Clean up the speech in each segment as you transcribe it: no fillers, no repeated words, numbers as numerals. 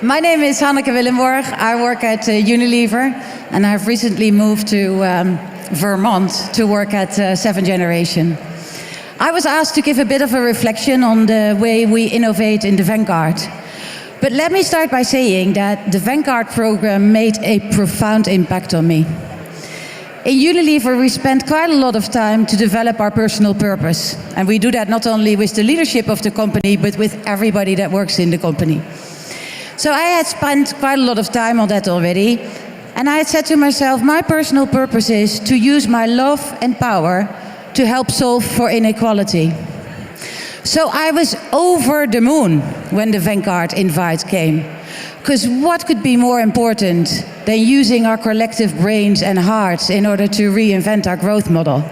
My name is Hanneke Willenborg. I work at Unilever, and I've recently moved to Vermont to work at 7th Generation. I was asked to give a bit of a reflection on the way we innovate in the Vanguard. But let me start by saying that the Vanguard program made a profound impact on me. In Unilever, we spent quite a lot of time to develop our personal purpose. And we do that not only with the leadership of the company, but with everybody that works in the company. So I had spent quite a lot of time on that already. And I had said to myself, my personal purpose is to use my love and power to help solve for inequality. So I was over the moon when the Vanguard invite came. Because what could be more important than using our collective brains and hearts in order to reinvent our growth model?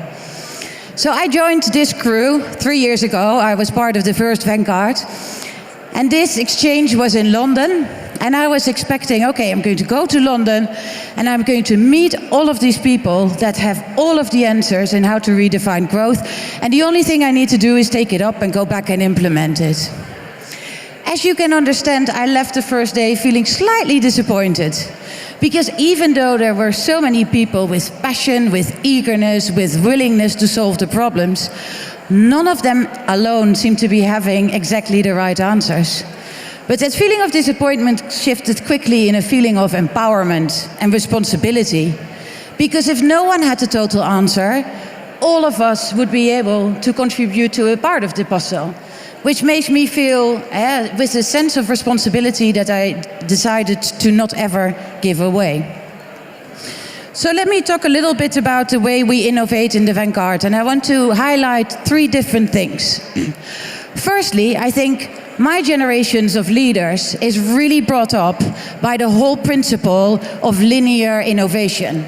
So I joined this crew 3 years ago. I was part of the first Vanguard. And this exchange was in London. And I was expecting, okay, I'm going to go to London and I'm going to meet all of these people that have all of the answers in how to redefine growth. And the only thing I need to do is take it up and go back and implement it. As you can understand, I left the first day feeling slightly disappointed. Because even though there were so many people with passion, with eagerness, with willingness to solve the problems, none of them alone seemed to be having exactly the right answers. But that feeling of disappointment shifted quickly in a feeling of empowerment and responsibility. Because if no one had the total answer, all of us would be able to contribute to a part of the puzzle. Which makes me feel with a sense of responsibility that I decided to not ever give away. So let me talk a little bit about the way we innovate in the Vanguard. And I want to highlight 3 different things. Firstly, I think my generations of leaders is really brought up by the whole principle of linear innovation.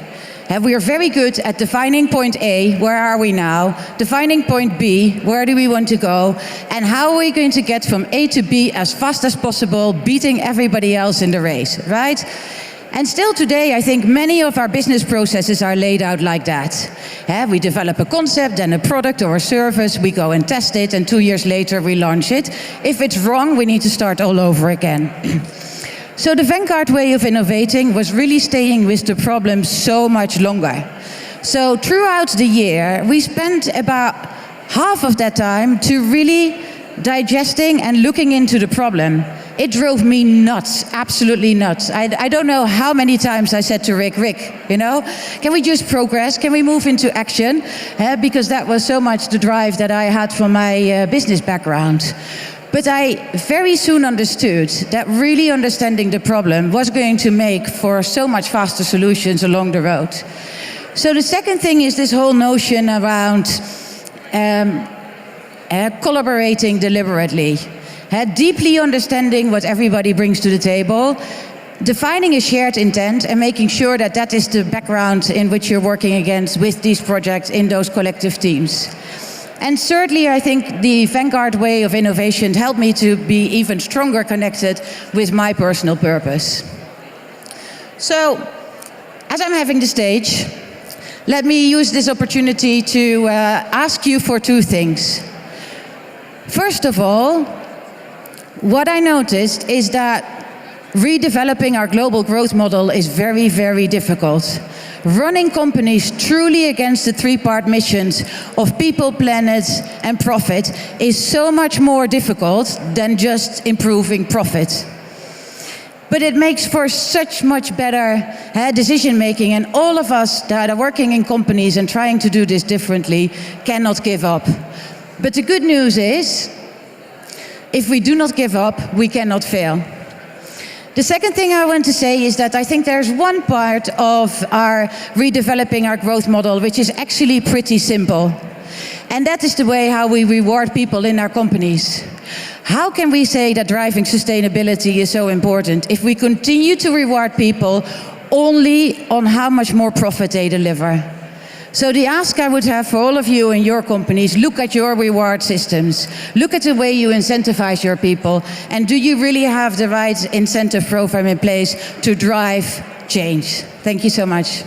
And we are very good at defining point A, where are we now? Defining point B, where do we want to go? And how are we going to get from A to B as fast as possible, beating everybody else in the race, right? And still today, I think many of our business processes are laid out like that. We develop a concept, then a product or a service, we go and test it, and 2 years later we launch it. If it's wrong, we need to start all over again. So the Vanguard way of innovating was really staying with the problem so much longer. So throughout the year, we spent about half of that time to really digesting and looking into the problem. It drove me nuts, absolutely nuts. I don't know how many times I said to Rick, you know, can we just progress? Can we move into action? Because that was so much the drive that I had from my business background. But I very soon understood that really understanding the problem was going to make for so much faster solutions along the road. So the second thing is this whole notion around collaborating deliberately. Deeply understanding what everybody brings to the table, defining a shared intent and making sure that that is the background in which you're working against with these projects in those collective teams. And thirdly, I think the Vanguard way of innovation helped me to be even stronger connected with my personal purpose. So, as I'm having the stage, let me use this opportunity to ask you for 2 things. First of all, what I noticed is that redeveloping our global growth model is very, very difficult. Running companies truly against the 3-part missions of people, planet, and profit is so much more difficult than just improving profit. But it makes for such much better decision making, and all of us that are working in companies and trying to do this differently cannot give up. But the good news is, if we do not give up, we cannot fail. The second thing I want to say is that I think there's one part of our redeveloping our growth model which is actually pretty simple. And that is the way how we reward people in our companies. How can we say that driving sustainability is so important if we continue to reward people only on how much more profit they deliver? So the ask I would have for all of you in your companies, look at your reward systems. Look at the way you incentivize your people. And do you really have the right incentive program in place to drive change? Thank you so much.